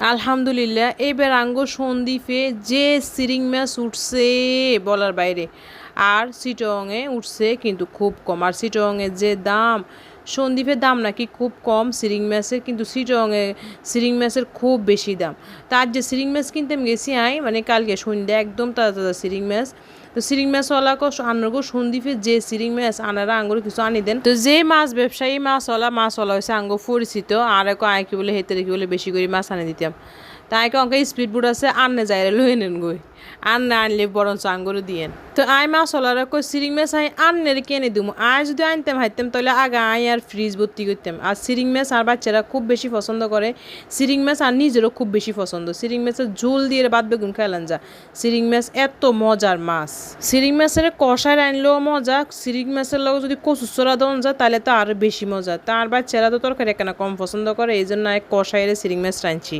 আলহামদুলিল্লাহ এবার আঙ্গো সন্দ্বীপে যে সিরিং মাছ উঠছে বলার বাইরে। আর চিটংয়ে উঠছে কিন্তু খুব কম। আর চিটংয়ে যে দাম, সন্দ্বীপের দাম নাকি খুব কম সিরিং মাছের, কিন্তু চিটংয়ে সিরিং মাছের খুব বেশি দাম। তার যে সিরিং মাছ কিনতে গেছি মানে কালকে সন্ধ্যা একদম তাজা তাজা সিরিং মাছ। তো সিরিং মাছওয়ালাকে আনারগো সন্দ্বীপে যে সিরিং মাছ আনারা আঙ্গুর কিছু আনি দেন। তো যে মাছ ব্যবসায়ী মাছওয়ালা হয়েছে আঙ্গো পরিচিত, আর এক আয় কি বলে হেতে কি বলে বেশি করে মাছ আনি দিতাম। তাই অঙ্ক স্পিড বোট আছে আননে যাই লই নেন গই, আর না আনলে বরঞ্চ আঙ্গুরও দিয়েন। তো আই মাছওয়ালারা কই সিরিং মাছ আই আননের কেনে দিম, আয় যদি আনতাম হাইতাম তাহলে আগে আই আর ফ্রিজ ভর্তি করতাম। আর সিরিং মাছ আর বাচ্চারা খুব বেশি পছন্দ করে সিরিং মাছ, আর নিজেরও খুব বেশি পছন্দ। সিরিং মাছের ঝোল দিয়ে বাদ বেগুন খাইলাম যা। সিরিং মাছ এত মজার মাছ, সিরিং মাছের কষায় আনলেও মজা, সিরিং মাছের লগে যদি কচুচড়া দেওয়া যায় তাহলে তো আরও বেশি মজা। তার বাচ্চারা তো তরকারি একখানা কম পছন্দ করে, এই জন্য এক কষাইরে সিরিং মাছ রাঁধছি।